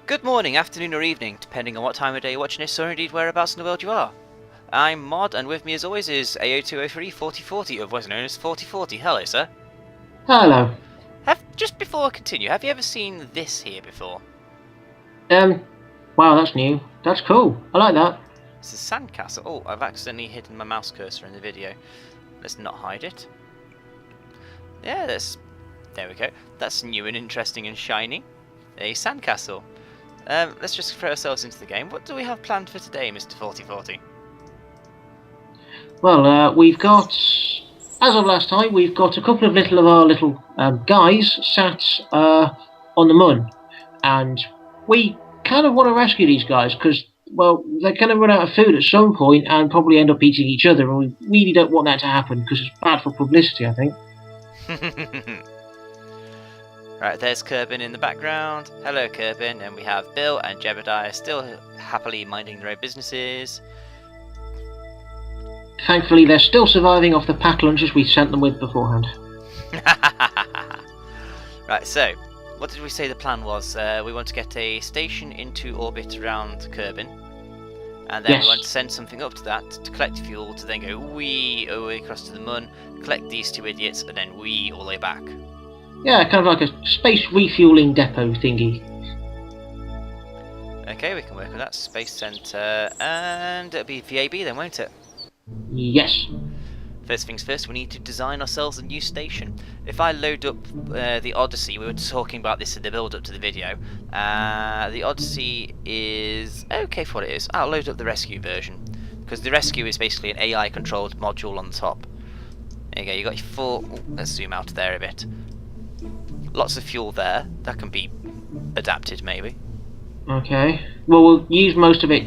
Good morning, afternoon or evening, depending on what time of day you're watching this or indeed whereabouts in the world you are. I'm Mod, and with me as always is AO203 4040, otherwise known as 4040. Hello, sir. Hello. Just before I continue, have you ever seen this here before? Wow, that's new. That's cool. I like that. It's a sandcastle. Oh, I've accidentally hidden my mouse cursor in the video. Let's not hide it. Yeah, there we go. That's new and interesting and shiny. A sandcastle. Let's just throw ourselves into the game. What do we have planned for today, Mr. 4040? Well, we've got, as of last time, we've got a couple of our little guys sat on the Mun, and we kind of want to rescue these guys because, well, they're going to run out of food at some point and probably end up eating each other, and we really don't want that to happen because it's bad for publicity, I think. Right, there's Kerbin in the background. Hello, Kerbin. And we have Bill and Jebediah still happily minding their own businesses. Thankfully, they're still surviving off the pack lunches we sent them with beforehand. Right, so, what did we say the plan was? We want to get a station into orbit around Kerbin. And then we want to send something up to that to collect fuel, to then go wee all the way across to the Mun, collect these two idiots, and then wee all the way back. Yeah, kind of like a space refueling depot thingy. Okay, we can work with that. Space Centre, and it'll be VAB then, won't it? Yes. First things first, we need to design ourselves a new station. If I load up the Odyssey, we were talking about this in the build-up to the video. The Odyssey is okay for what it is. I'll load up the Rescue version, because the Rescue is basically an AI-controlled module on the top. There you go, you got your full... let's zoom out there a bit. Lots of fuel there. That can be adapted, maybe. Okay. Well, we'll use most of it.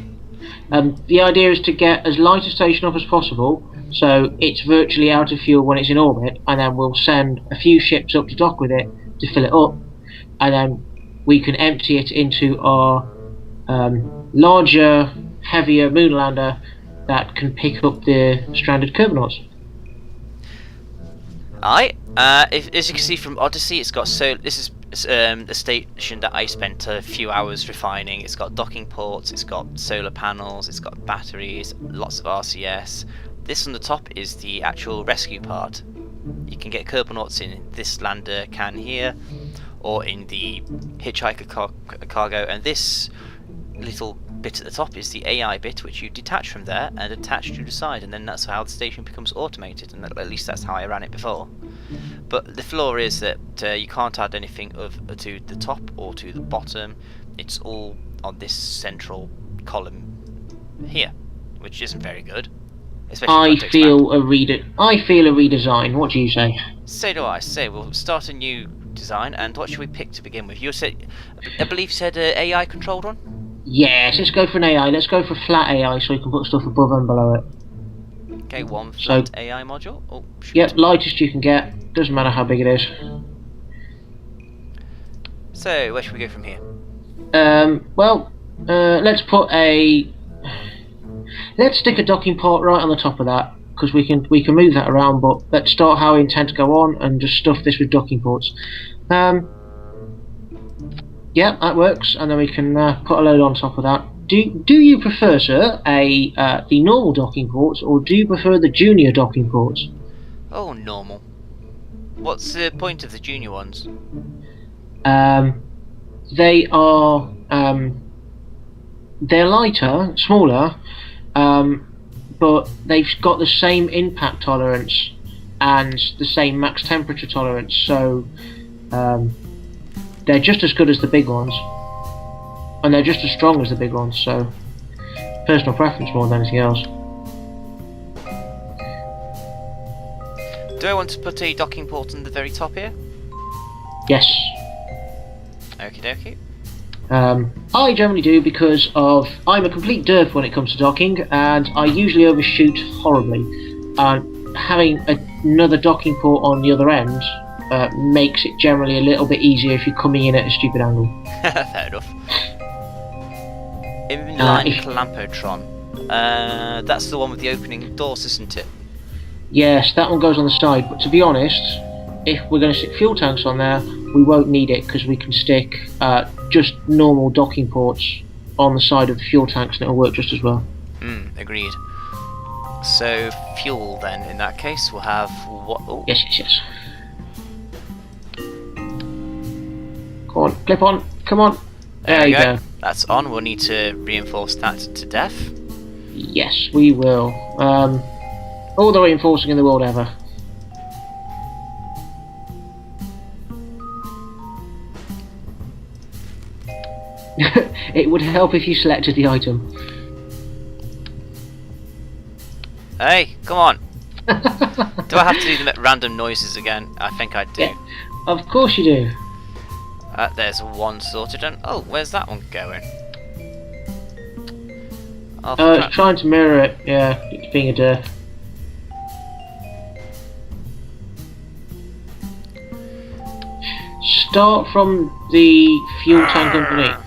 The idea is to get as light a station up as possible, so it's virtually out of fuel when it's in orbit, and then we'll send a few ships up to dock with it to fill it up, and then we can empty it into our larger, heavier moonlander that can pick up the stranded Kerbinauts. Aye. As you can see from Odyssey, it's got this is the station that I spent a few hours refining. It's got docking ports, it's got solar panels, it's got batteries, lots of RCS. This on the top is the actual rescue part. You can get Kerbinauts in this lander can here, or in the hitchhiker cargo, and this little bit at the top is the AI bit, which you detach from there and attach to the side, and then that's how the station becomes automated, and at least that's how I ran it before. But the flaw is that you can't add anything to the top or to the bottom. It's all on this central column here, which isn't very good. I feel a redesign. What do you say? So do I. So we'll start a new design, and what should we pick to begin with? I believe you said AI controlled one? Yes, let's go for an AI. Let's go for flat AI so we can put stuff above and below it. Okay, one flat AI module. Oh, shoot. Yep, lightest you can get. Doesn't matter how big it is. So, where should we go from here? Let's stick a docking port right on the top of that, because we can move that around. But let's start how we intend to go on and just stuff this with docking ports. Yeah, that works, and then we can put a load on top of that. Do you prefer, sir, the normal docking ports, or do you prefer the junior docking ports? Oh, normal. What's the point of the junior ones? They are they're lighter, smaller, but they've got the same impact tolerance and the same max temperature tolerance, so they're just as good as the big ones, and they're just as strong as the big ones, so personal preference more than anything else. Do I want to put a docking port on the very top here? Yes. Okie dokie. I generally do because I'm a complete derf when it comes to docking, and I usually overshoot horribly. Having another docking port on the other end makes it generally a little bit easier if you're coming in at a stupid angle. Fair enough. Inline Clampotron. That's the one with the opening doors, isn't it? Yes, that one goes on the side, but to be honest, if we're going to stick fuel tanks on there, we won't need it because we can stick just normal docking ports on the side of the fuel tanks and it'll work just as well. Agreed. So fuel then, in that case, we'll have what? Oh. Yes. Come on, clip on, come on. There you go. That's on. We'll need to reinforce that to death. Yes, we will. All the reinforcing in the world ever. It would help if you selected the item. Hey, come on! Do I have to do the random noises again? I think I do. Yeah, of course you do. There's one sorted, and oh, where's that one going? It's trying to mirror it. Yeah, it's being a dirt. Start from the fuel tank underneath.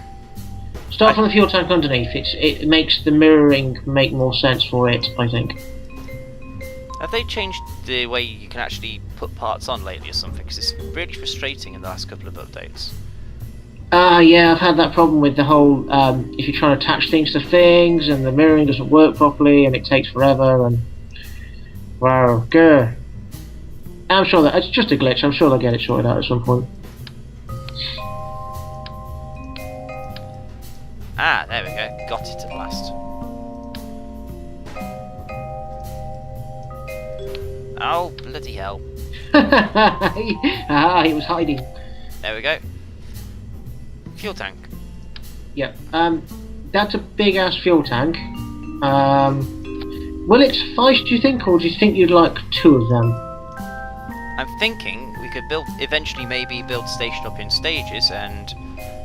Start from the fuel tank underneath. It makes the mirroring make more sense for it, I think. Have they changed the way you can actually put parts on lately or something? Because it's really frustrating in the last couple of updates. Yeah, I've had that problem with the whole, if you're trying to attach things to things and the mirroring doesn't work properly and it takes forever and... Wow, grr. I'm sure that it's just a glitch. I'm sure they'll get it sorted out at some point. Ah, there we go. Got it at last. Oh, bloody hell. He was hiding. There we go. Fuel tank. Yeah, that's a big ass fuel tank. Will it suffice, do you think, or do you think you'd like 2 of them? I'm thinking we could eventually maybe build station up in stages and,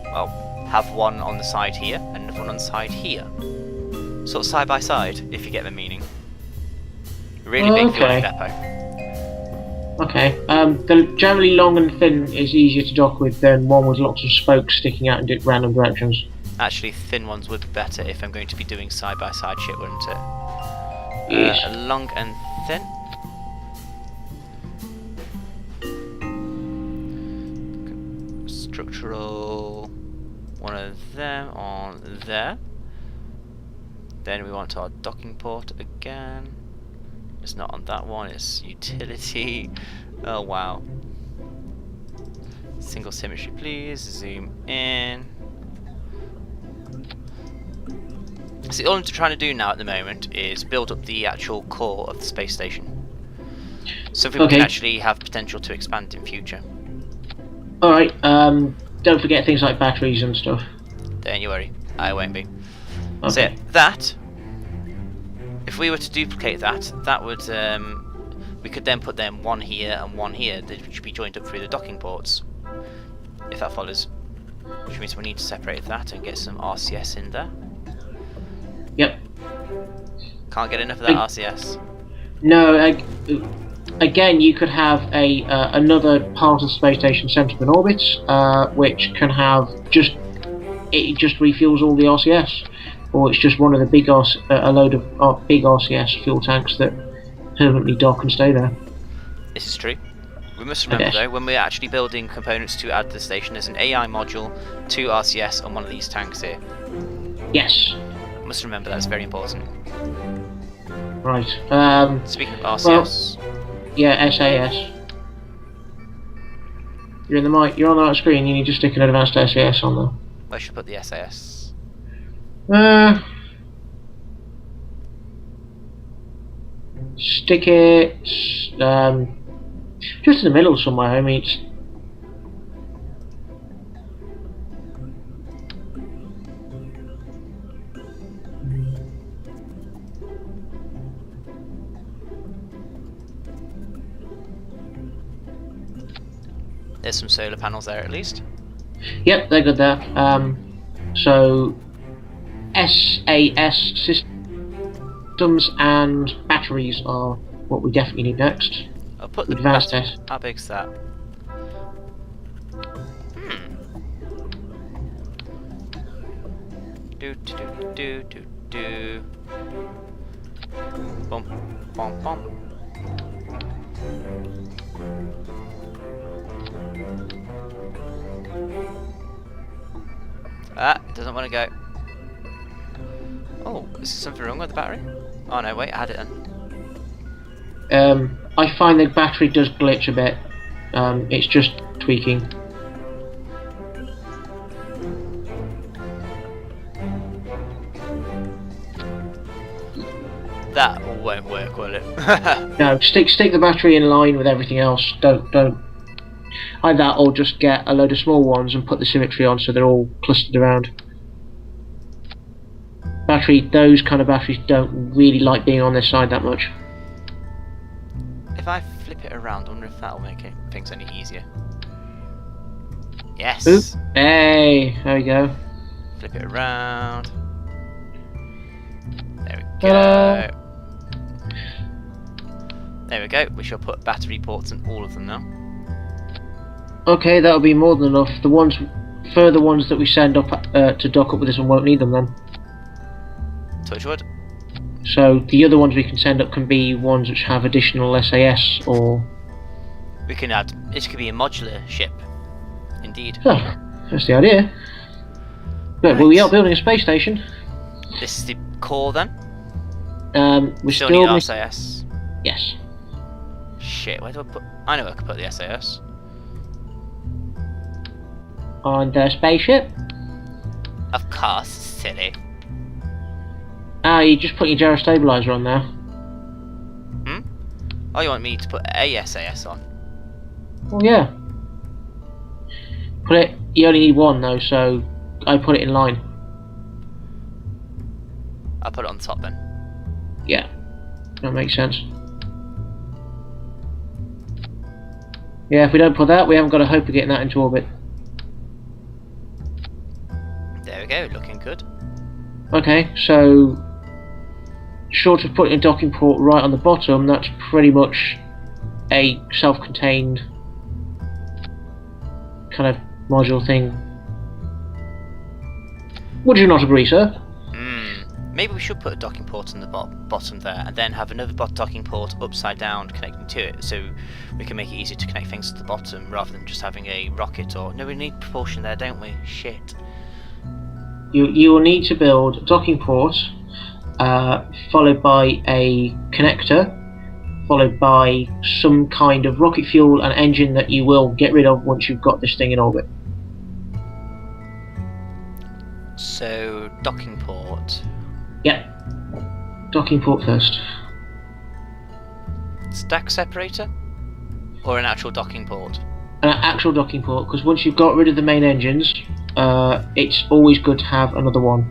well, have one on the side here and one on the side here. Sort of side by side, if you get the meaning. Really big fuel depot. Okay, the generally long and thin is easier to dock with than one with lots of spokes sticking out in random directions. Actually, thin ones would be better if I'm going to be doing side-by-side shit, wouldn't it? Yes. Long and thin. Structural, one of them on there. Then we want our docking port again. It's not on that one, it's utility. Oh wow. Single symmetry please, zoom in. So all I'm trying to do now at the moment is build up the actual core of the space station. Something we can actually have potential to expand in future. Alright, don't forget things like batteries and stuff. Don't you worry, I won't be. Okay. So that, if we were to duplicate that, that would, we could then put them one here and one here, that should be joined up through the docking ports, if that follows. Which means we need to separate that and get some RCS in there. Yep. Can't get enough of that RCS. No, again, you could have a another part of the space station centered in orbits, which can have it just refuels all the RCS, or it's just one of the big a load of big RCS fuel tanks that permanently dock and stay there. This is true. We must remember though, when we're actually building components to add to the station, there's an AI module, 2 RCS on one of these tanks here. Yes. Must remember that's very important. Right. Speaking of RCS. Well, yeah, SAS. You're in the mic. You're on the right screen. You need to stick an advanced SAS on there. I should put the SAS. Stick it just in the middle somewhere. I mean, there's some solar panels there at least. Yep, they're good there. So SAS systems and batteries are what we definitely need next. I'll put the advanced How big's that? Do. Bum, bum, bum. Ah, doesn't want to go. Oh, is there something wrong with the battery? Oh no, wait, I had it in. I find the battery does glitch a bit. It's just tweaking. That won't work, will it? No, stick the battery in line with everything else. Don't. Either that or just get a load of small ones and put the symmetry on so they're all clustered around. Those kind of batteries don't really like being on this side that much. If I flip it around, I wonder if that'll make things any easier. Yes! Oop. Hey, there we go. Flip it around. There we go. There we go. We shall put battery ports in all of them now. Okay, that'll be more than enough. The further ones that we send up to dock up with this one won't need them then. Touch wood. So the other ones we can send up can be ones which have additional SAS or... We can add... This could be a modular ship. Indeed. Oh, that's the idea. But Right. well, we are building a space station. This is the core then? We Still still need SAS. Yes. Shit, where do I put... I know where I could put the SAS. On the spaceship. Of course, silly. Ah, you just put your gyro stabilizer on there. Hmm? Oh, you want me to put a SAS on? Oh yeah. You only need one though, so I put it in line. I'll put it on top then. Yeah, that makes sense. Yeah, if we don't put that, we haven't got a hope of getting that into orbit. There we go, looking good. Okay, so short of putting a docking port right on the bottom, that's pretty much a self-contained kind of module thing. Would you not agree, sir? Maybe we should put a docking port on the bottom there, and then have another docking port upside down connecting to it, so we can make it easier to connect things to the bottom rather than just having a rocket. Or no, we need propulsion there, don't we? Shit. You will need to build a docking port, followed by a connector, followed by some kind of rocket fuel and engine that you will get rid of once you've got this thing in orbit. So, docking port. Yeah. Docking port first. Stack separator? Or an actual docking port? An actual docking port, because once you've got rid of the main engines, it's always good to have another one.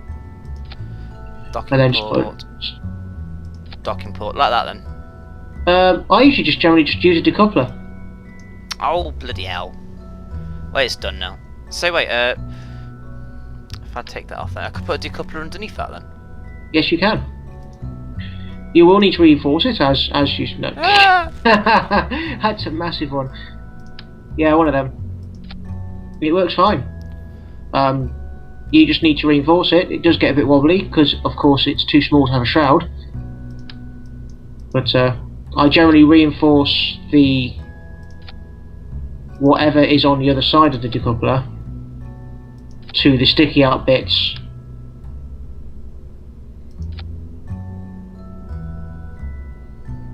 Docking port. Docking port, like that then. I usually generally use a decoupler. Oh, bloody hell. Well, it's done now. So wait, if I take that off then, I could put a decoupler underneath that then? Yes, you can. You will need to reinforce it, as you know. Ah! That's a massive one. Yeah, one of them. It works fine. You just need to reinforce it. It does get a bit wobbly, because of course it's too small to have a shroud. But I generally reinforce the whatever is on the other side of the decoupler to the sticky out bits.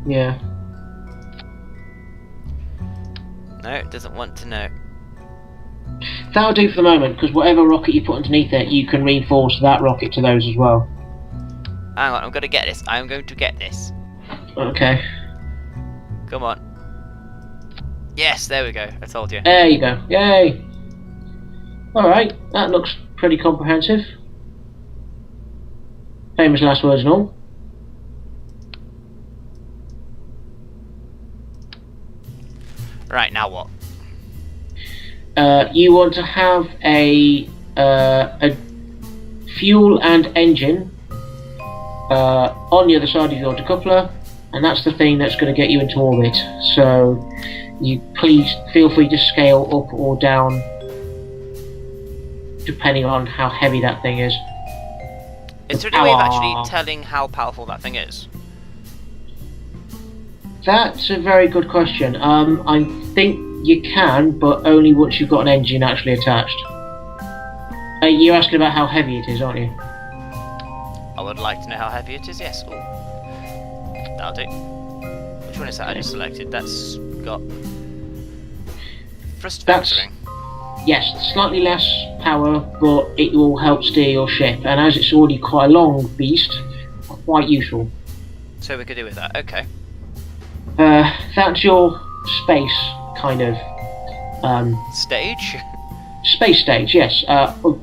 Yeah. No, it doesn't want to know. That'll do for the moment, because whatever rocket you put underneath it, you can reinforce that rocket to those as well. Hang on, I'm going to get this. I'm going to get this. Okay. Come on. Yes, there we go. I told you. There you go. Yay! Alright, that looks pretty comprehensive. Famous last words and all. Right, now what? You want to have a fuel and engine on the other side of your decoupler, and that's the thing that's going to get you into orbit. So you please feel free to scale up or down depending on how heavy that thing is. Is there any way of actually telling how powerful that thing is? That's a very good question. I think you can, but only once you've got an engine actually attached. You're asking about how heavy it is, aren't you? I would like to know how heavy it is, yes. Ooh. That'll do. Which one is that I just selected? That's got... thrust vectoring. Yes, slightly less power, but it will help steer your ship, and as it's already quite a long beast, quite useful. So we could do with that, okay. That's your space, kind of... Stage? Space stage, yes.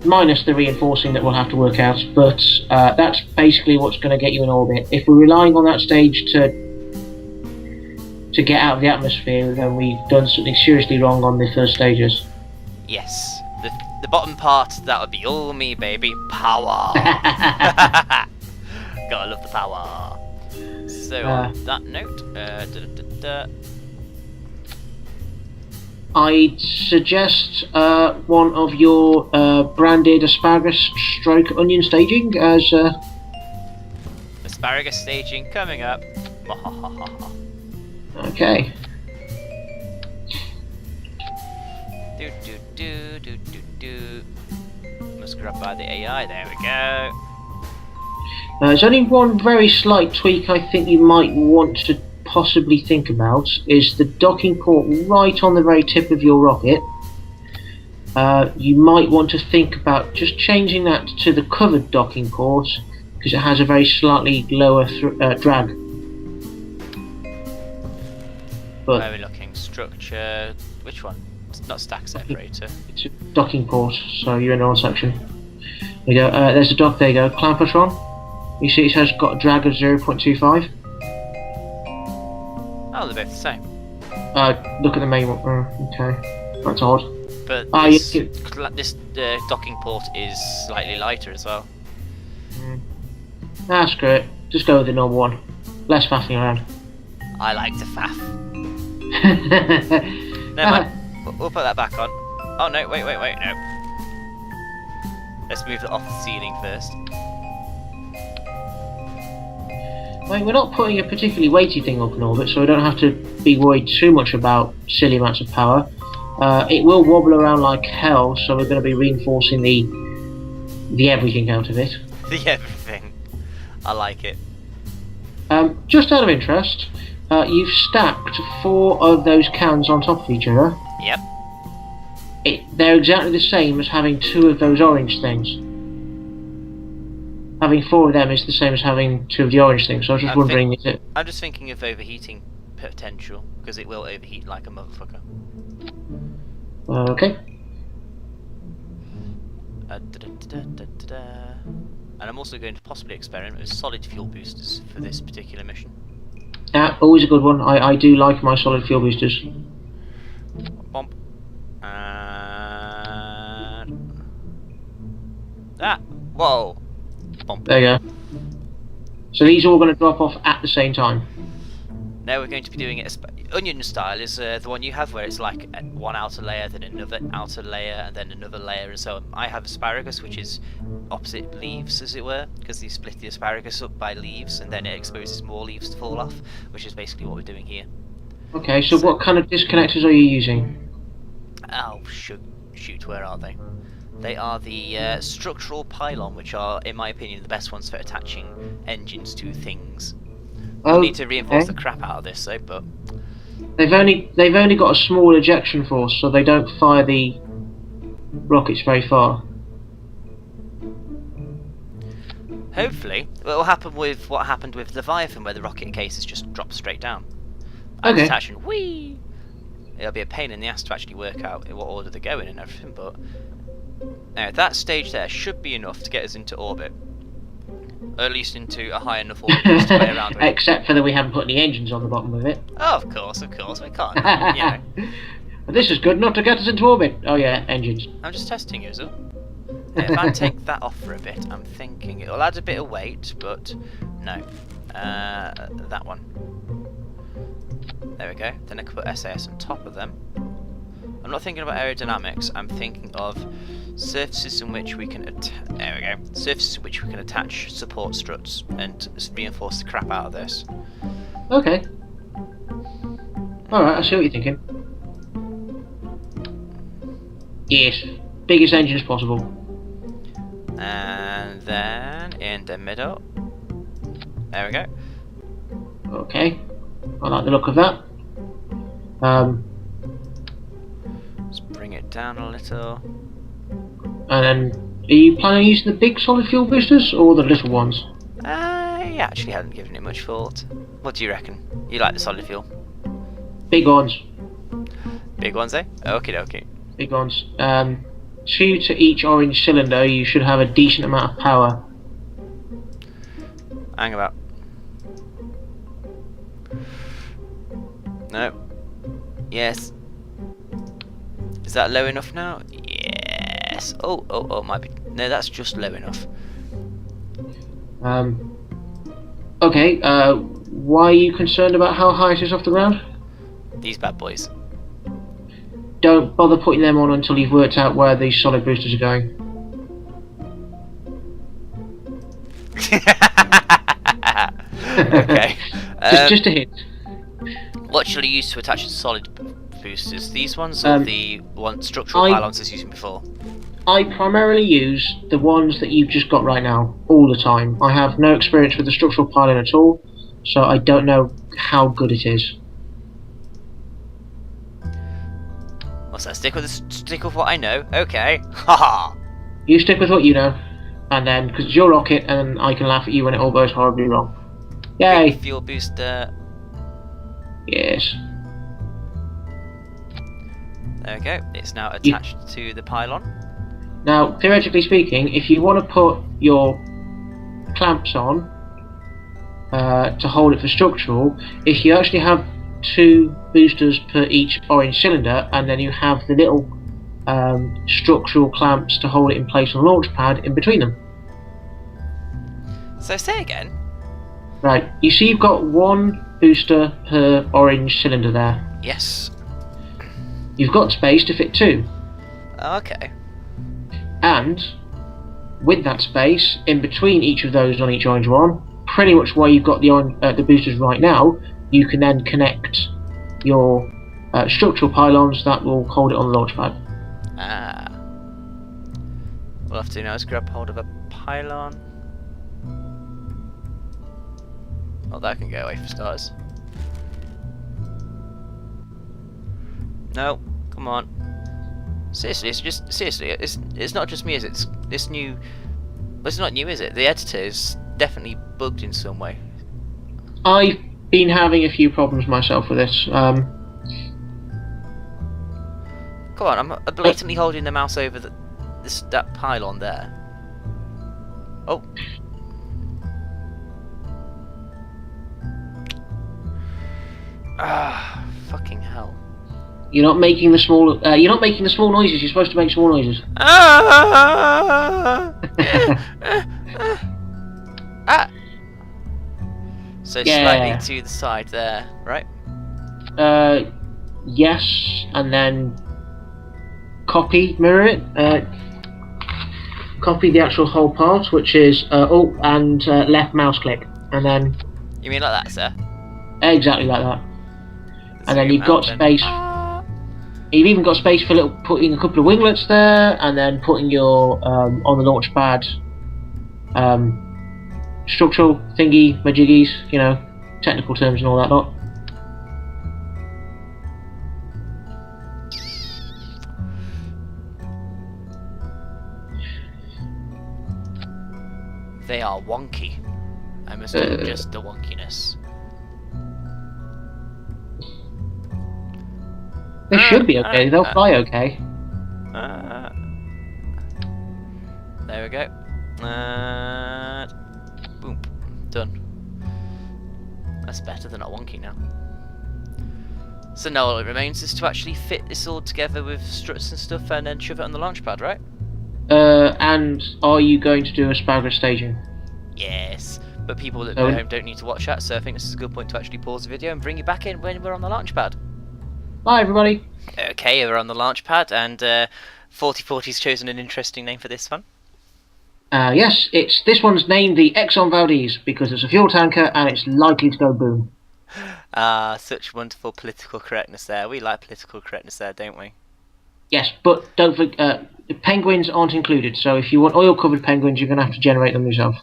Minus the reinforcing that we'll have to work out, but that's basically what's going to get you in orbit. If we're relying on that stage to get out of the atmosphere, then we've done something seriously wrong on the first stages. Yes. The bottom part, that would be all me, baby. Power! Gotta love the power. So, on that note, I'd suggest one of your branded asparagus stroke onion staging as... asparagus staging coming up. Okay. Must grab by the AI, there we go. There's only one very slight tweak I think you might want to possibly think about, is the docking port right on the very tip of your rocket. You might want to think about just changing that to the covered docking port, because it has a very slightly lower drag. But where are we looking? Structure, which one? It's not stack separator. It's a docking port, so you're in the wrong section. There you go, there's a dock, there you go, Clampotron. You see it has got a drag of 0.25. Oh, they're both the same. Look at the main one. Okay, that's odd. But this docking port is slightly lighter as well. Screw it. Just go with the normal one. Less faffing around. I like to faff. Never mind. We'll put that back on. Oh no, wait, no. Let's move it off the ceiling first. I mean, we're not putting a particularly weighty thing up in orbit, so we don't have to be worried too much about silly amounts of power. It will wobble around like hell, so we're going to be reinforcing the everything out of it. The everything. I like it. Just out of interest, you've stacked 4 of those cans on top of each other. Yep. They're exactly the same as having 2 of those orange things. Having 4 of them is the same as having 2 of the orange things, so I was just wondering, is it... I'm just thinking of overheating potential, because it will overheat like a motherfucker. Okay. And I'm also going to possibly experiment with solid fuel boosters for this particular mission. Always a good one. I do like my solid fuel boosters. Bump. Whoa! Bump. There you go. So these are all going to drop off at the same time. Now we're going to be doing it onion style is the one you have, where it's like one outer layer, then another outer layer, and then another layer, and so on. I have asparagus, which is opposite leaves, as it were, because you split the asparagus up by leaves, and then it exposes more leaves to fall off, which is basically what we're doing here. Okay, so what kind of disconnectors are you using? Oh, shoot, where are they? They are the structural pylon, which are, in my opinion, the best ones for attaching engines to things. Oh, We'll need to reinforce the crap out of this, though, but... They've only got a small ejection force, so they don't fire the rockets very far. Hopefully, it will happen with what happened with Leviathan, where the rocket cases just drop straight down. Okay. Attach and whee! It'll be a pain in the ass to actually work out in what order they're going and everything, but... Now, that stage there should be enough to get us into orbit. Or at least into a high enough orbit to play around with. Except for that we haven't put any engines on the bottom of it. Oh, of course, we can't. You know. This is good enough to get us into orbit. Oh yeah, engines. I'm just testing you, is it? If I take that off for a bit, I'm thinking it'll add a bit of weight, but no. That one. There we go. Then I can put SAS on top of them. I'm not thinking about aerodynamics. I'm thinking of surfaces in which we can there we go. Surfaces in which we can attach support struts and reinforce the crap out of this. Okay. Alright, I see what you're thinking. Yes. Biggest engine as possible. And then in the middle. There we go. Okay, I like the look of that. Let's bring it down a little. And then, are you planning on using the big solid fuel boosters or the little ones? I actually hadn't given it much thought. What do you reckon? You like the solid fuel? Big ones. Big ones, eh? Okie dokie. Big ones. 2 to each orange cylinder, you should have a decent amount of power. Hang about. No. Yes. Is that low enough now? Yes. Oh, might be. No, that's just low enough. Okay, why are you concerned about how high it is off the ground? These bad boys. Don't bother putting them on until you've worked out where these solid boosters are going. Okay. Just a hint. What shall you use to attach the solid boosters? These ones or the structural pylons I was using before? I primarily use the ones that you've just got right now, all the time. I have no experience with the structural pylon at all, so I don't know how good it is. What's that? Stick with what I know. Okay. Haha. You stick with what you know, and then, because it's your rocket, and I can laugh at you when it all goes horribly wrong. Yay! Big fuel booster. Yes. There we go. It's now attached to the pylon. Now, theoretically speaking, if you want to put your clamps on to hold it for structural, if you actually have 2 boosters per each orange cylinder, and then you have the little structural clamps to hold it in place on the launch pad in between them. So say again. Right, you see you've got 1 booster per orange cylinder there. Yes. You've got space to fit 2. Okay. And with that space in between each of those on each orange one, pretty much where you've got the boosters right now, you can then connect your structural pylons that will hold it on the launch pad. Ah. We'll have to now is grab hold of a pylon. Oh, that can go away for starters. No, come on. Seriously, it's not just me, is it? It's new. Well, it's not new, is it? The editor is definitely bugged in some way. I've been having a few problems myself with this. Come on, I'm blatantly holding the mouse over that pylon there. Oh. Ah, fucking hell. You're not making the small. You're not making the small noises. You're supposed to make small noises. Ah! Ah! So slightly to the side there, right? Yes, and then mirror it. Copy the actual whole part, which is Alt and left mouse click, and then. You mean like that, sir? Exactly like that. And then you've got space. You've even got space for putting a couple of winglets there, and then putting your on the launch pad structural thingy majiggies, you know, technical terms and all that lot. They are wonky. I must adjust the wonkiness. They should be okay. They'll fly okay. There we go. Boom. Done. That's better than not wonky now. So now all it remains is to actually fit this all together with struts and stuff and then shove it on the launch pad, right? And are you going to do asparagus staging? Yes. But people at home don't need to watch that, so I think this is a good point to actually pause the video and bring you back in when we're on the launch pad. Bye everybody. Okay, we're on the launch pad, and 4040's chosen an interesting name for this one. Yes, this one's named the Exxon Valdez because it's a fuel tanker and it's likely to go boom. Such wonderful political correctness there. We like political correctness there, don't we? Yes, but don't forget, penguins aren't included, so if you want oil-covered penguins, you're going to have to generate them yourself.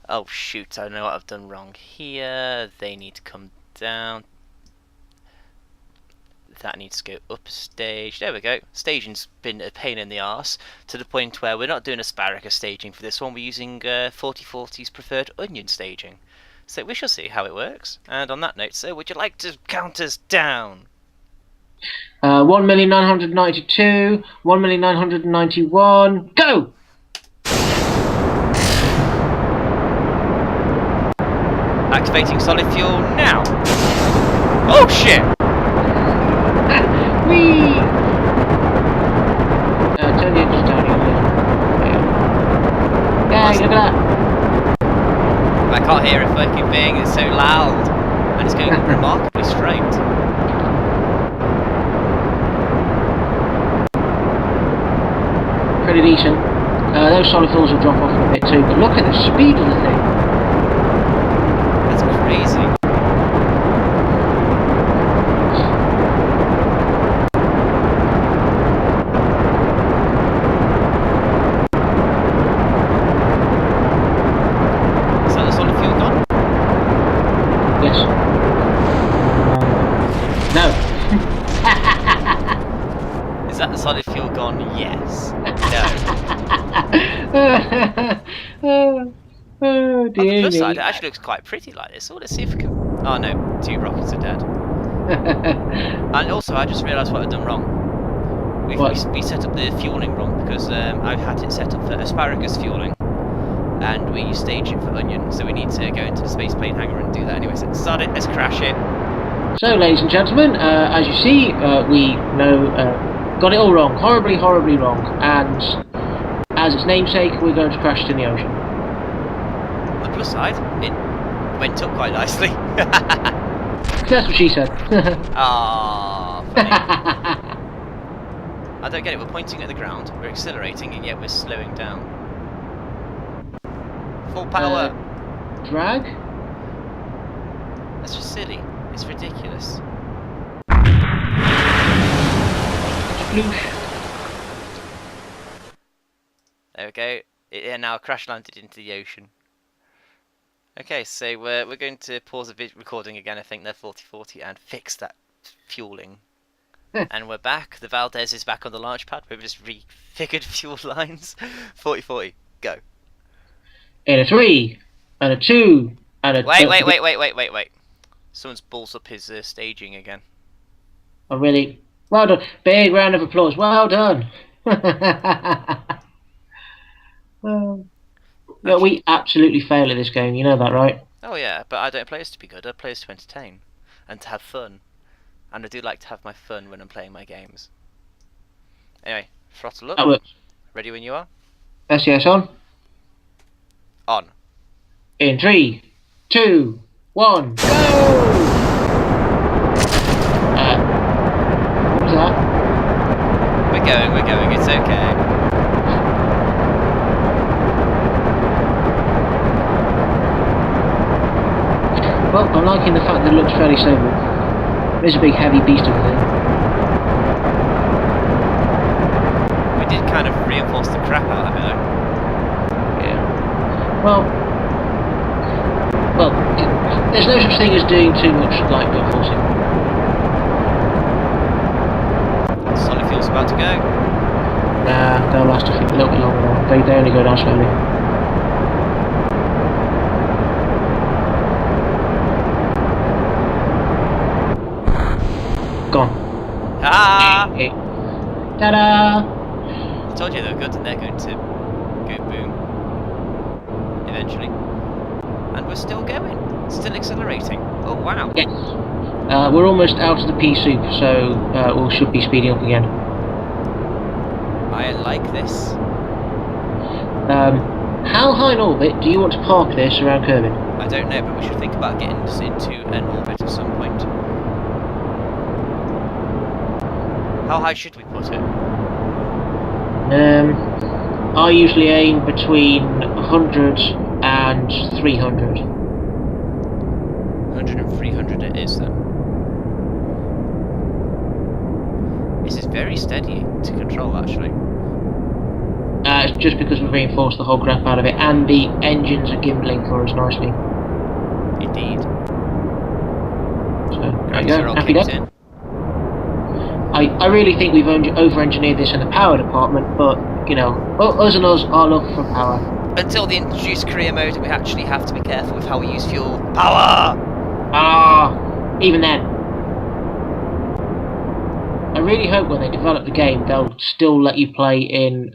Oh shoot, I know what I've done wrong here. They need to come down. That needs to go up a stage. There we go. Staging's been a pain in the arse, to the point where we're not doing asparagus staging for this one. We're using 4040's preferred onion staging. So we shall see how it works. And on that note, sir, would you like to count us down? 1,992, 1,991, go! Activating solid fuel now. Oh shit! Whee! Turn the engines down here. Yeah, look at that. I can't hear a fucking thing, it's so loud. And it's going remarkably straight. Pretty decent. Those solid fuels will drop off a bit too, but look at the speed of the thing. That's crazy. Is that the solid fuel gone? Yes. No. Is that the solid fuel gone? Yes. Oh On the dear plus me. side, it actually looks quite pretty like this. So let's see if we can... Oh no, 2 rockets are dead. And also, I just realised what I've done wrong. We set up the fueling wrong, because I've had it set up for asparagus fueling. And we stage it for onion, so we need to go into the space plane hangar and do that anyway. So sod it, let's crash it. So, ladies and gentlemen, as you see, we got it all wrong. Horribly, horribly wrong. And as its namesake, we're going to crash it in the ocean. On the plus side, it went up quite nicely. That's what she said. Ah, funny. I don't get it, we're pointing at the ground, we're accelerating, and yet we're slowing down. Full power! Drag? That's just silly. It's ridiculous. Sploosh. There we go. It now crash landed into the ocean. Okay, so we're going to pause the recording again, I think, they're 4040, and fix that fueling. And we're back. The Valdez is back on the launch pad. We've just refigured fuel lines. 4040, go. In a 3, and a 2, and a... Wait. Someone's balls up his staging again. Oh, really? Well done. Big round of applause. Well done. Yeah, we absolutely fail at this game. You know that, right? Oh yeah, but I don't play as to be good. I play as to entertain and to have fun. And I do like to have my fun when I'm playing my games. Anyway, throttle up. That works. Ready when you are? SES on. On. In 3, 2, 1, go! What was that? We're going, it's okay. Well, I'm liking the fact that it looks fairly stable. It's a big heavy beast of a thing. We did kind of reinforce the crap out of it though. Yeah. Well, there's no such thing as doing too much like reinforcing. Solid fuel's about to go. Nah, they'll last a little bit longer now. They only go down slowly. Gone. Ah! Okay. Ta-da! I told you they were good and they're going to go boom. Eventually. And we're still going. Still accelerating. Oh wow. Yes. We're almost out of the pea soup, so we should be speeding up again. I like this. How high in orbit do you want to park this around Kerbin? I don't know, but we should think about getting this into an orbit at some point. How high should we put it? I usually aim between 100 and 300. 100 and 300 it is then. This is very steady to control, actually. It's just because we've reinforced the whole crap out of it, and the engines are gimbling for us nicely. Indeed. So, there you Gravity go. all Happy kicked day. in. I really think we've over-engineered this in the power department, but, you know, us and us are looking for power. Until they introduce career mode, we actually have to be careful with how we use fuel. Power! Even then. I really hope when they develop the game, they'll still let you play in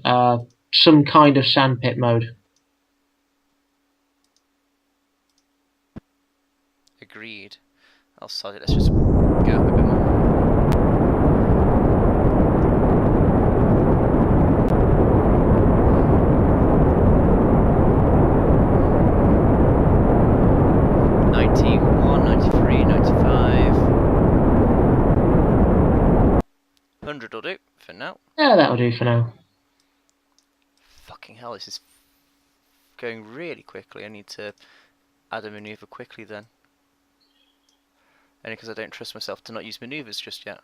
some kind of sandpit mode. Agreed. I'll sod it, let's just go up a bit more. Will do for now. Yeah, that'll do for now. Fucking hell, this is going really quickly. I need to add a manoeuvre quickly then. Only because I don't trust myself to not use manoeuvres just yet.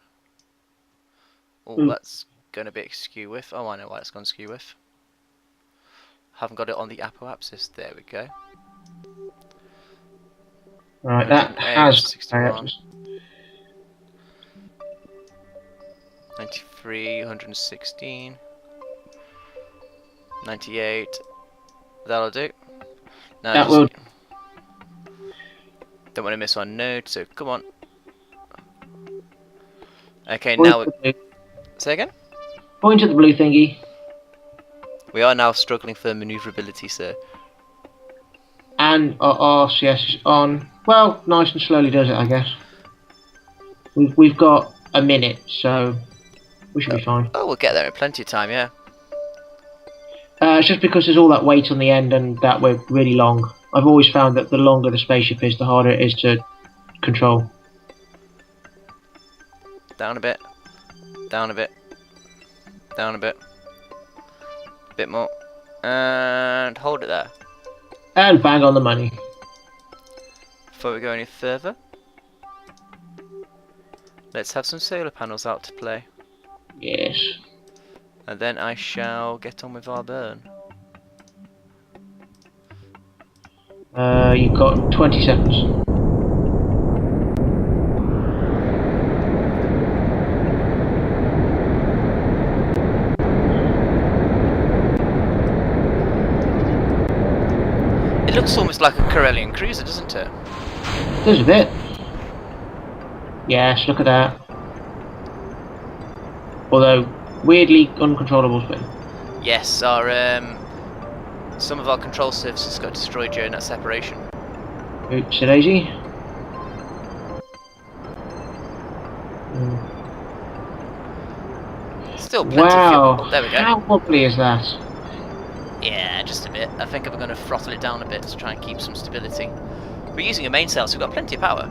Oh, that's going a bit skew with. Oh, I know why it's gone skew with. Haven't got it on the apoapsis. There we go. Right, that has 61. 93, 116, 98. That'll do. Now that will. Don't want to miss one node, so come on. Okay, now say again. Point at the blue thingy. We are now struggling for manoeuvrability, sir. And our RCS is on. Well, nice and slowly does it, I guess. We've got a minute, so we should be fine. Oh, we'll get there in plenty of time, yeah. It's just because there's all that weight on the end and that we're really long. I've always found that the longer the spaceship is, the harder it is to control. Down a bit. Down a bit. Down a bit. A bit more. And hold it there. And bang on the money. Before we go any further, let's have some solar panels out to play. Yes. And then I shall get on with our burn. You've got 20 seconds. It looks almost like a Corellian cruiser, doesn't it? There's a bit. Yes, look at that. Although, weirdly uncontrollable spin. Yes, our some of our control surfaces got destroyed during that separation. Oops, daisy. Still plenty of fuel. There we go. How wobbly is that? Yeah, just a bit. I think I'm going to throttle it down a bit to try and keep some stability. We're using a mainsail, so we've got plenty of power.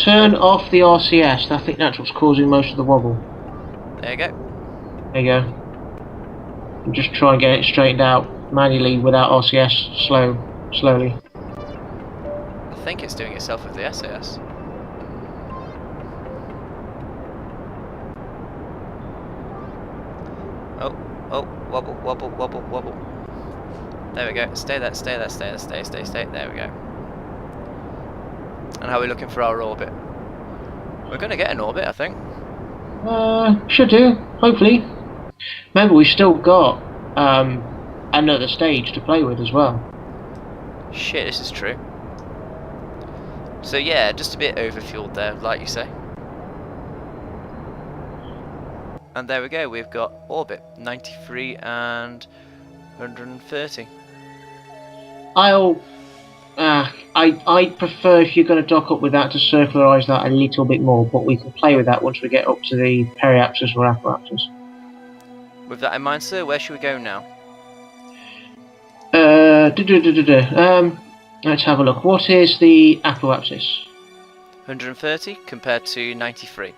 Turn off the RCS. I think that's what's causing most of the wobble. There you go. There you go. And just try and get it straightened out manually without RCS slowly. I think it's doing itself with the SAS. Oh, wobble, wobble, wobble, wobble. There we go. Stay there, stay there, stay there, stay. There we go. And how are we looking for our orbit? We're going to get an orbit, I think. Should do, hopefully. Remember, we've still got another stage to play with as well. Shit, this is true. So yeah, just a bit overfueled there, like you say. And there we go, we've got orbit, 93 and 130. I prefer if you're going to dock up with that to circularise that a little bit more, but we can play with that once we get up to the periapsis or apoapsis. With that in mind, sir, where should we go now? Let's have a look. What is the apoapsis? 130 compared to 93.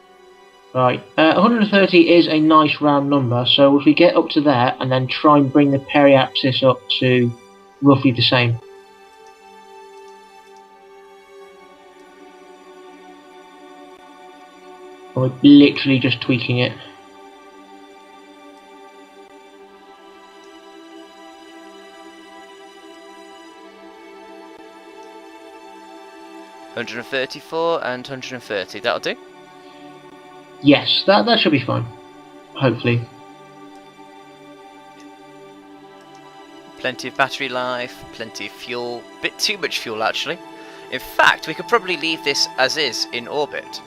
Right, 130 is a nice round number, so if we get up to there and then try and bring the periapsis up to roughly the same. We're literally just tweaking it. $134 and 130. That'll do. Yes, that should be fine. Hopefully. Plenty of battery life, plenty of fuel. Bit too much fuel, actually. In fact, we could probably leave this as is in orbit.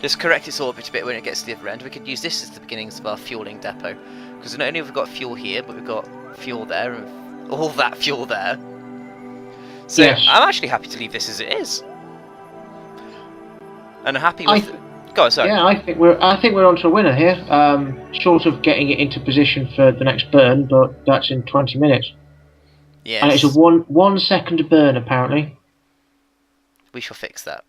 Just correct its orbit a bit when it gets to the other end. We could use this as the beginnings of our fueling depot. Because not only have we got fuel here, but we've got fuel there and all that fuel there. So yes. I'm actually happy to leave this as it is. And I'm happy with... Go on, sorry. Yeah, I think we're onto a winner here. Short of getting it into position for the next burn, but that's in 20 minutes. Yes. And it's a 1 second burn, apparently. We shall fix that.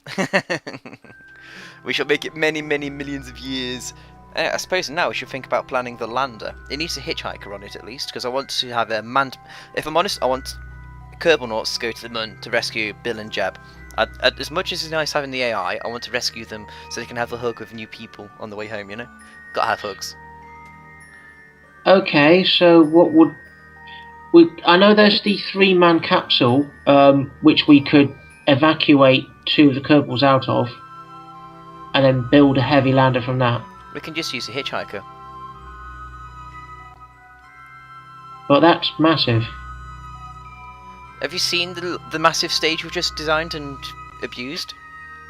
We shall make it many, many millions of years. I suppose now we should think about planning the lander. It needs a hitchhiker on it at least, because I want to have a manned... If I'm honest, I want Kerbalnauts to go to the moon to rescue Bill and Jeb. As much as it's nice having the AI, I want to rescue them so they can have a hug with new people on the way home, you know? Gotta have hugs. Okay, so what would... I know there's the 3-man capsule, which we could evacuate 2 of the Kerbals out of, and then build a heavy lander from that. We can just use a hitchhiker. But that's massive. Have you seen the massive stage we've just designed and abused?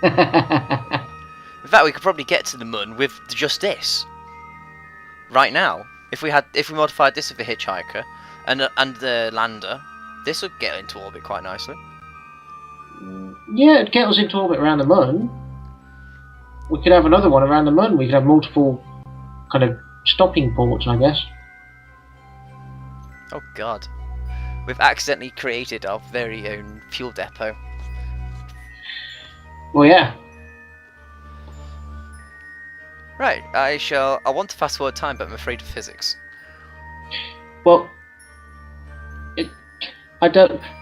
In fact, we could probably get to the moon with just this. Right now. If we modified this with a hitchhiker and the lander, this would get into orbit quite nicely. Yeah, it'd get us into orbit around the moon. We could have another one around the moon. We could have multiple kind of stopping ports, I guess. Oh god. We've accidentally created our very own fuel depot. Well, yeah. Right, I want to fast forward time, but I'm afraid of physics. Well,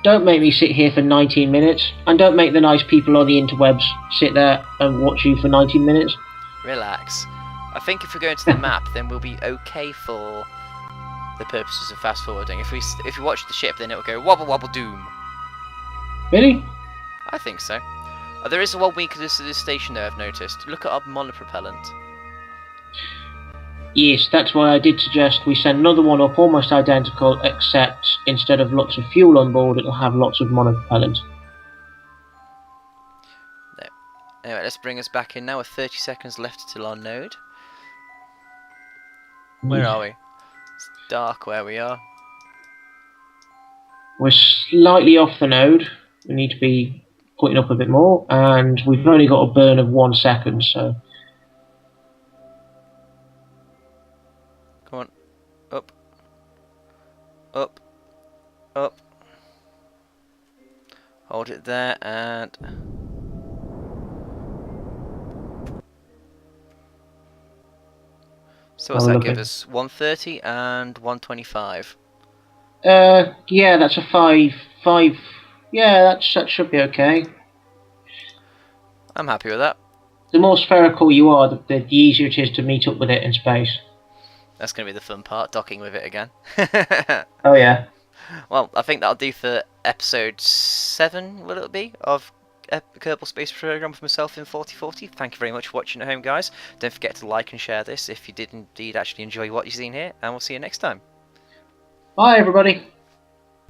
don't make me sit here for 19 minutes, and don't make the nice people on the interwebs sit there and watch you for 19 minutes. Relax. I think if we go into the map, then we'll be okay for the purposes of fast forwarding. If we watch the ship, then it will go wobble wobble doom. Really? I think so. There is one weakness to this station though, I've noticed. Look at our monopropellant. Yes, that's why I did suggest we send another one up almost identical, except instead of lots of fuel on board, it'll have lots of monopropellant. There. Anyway, let's bring us back in now with 30 seconds left till our node. Where are we? It's dark where we are. We're slightly off the node. We need to be putting up a bit more, and we've only got a burn of 1 second, so... Come on. Up. Up. Up. Hold it there and... So what's that give us? 130 and 125. Yeah, that's a 5. Yeah, that should be okay. I'm happy with that. The more spherical you are, the easier it is to meet up with it in space. That's going to be the fun part, docking with it again. Oh yeah. Well, I think that'll do for episode 7, will it be, of Kerbal Space Program with myself in 4040. Thank you very much for watching at home, guys. Don't forget to like and share this if you did indeed actually enjoy what you've seen here, and we'll see you next time. Bye, everybody.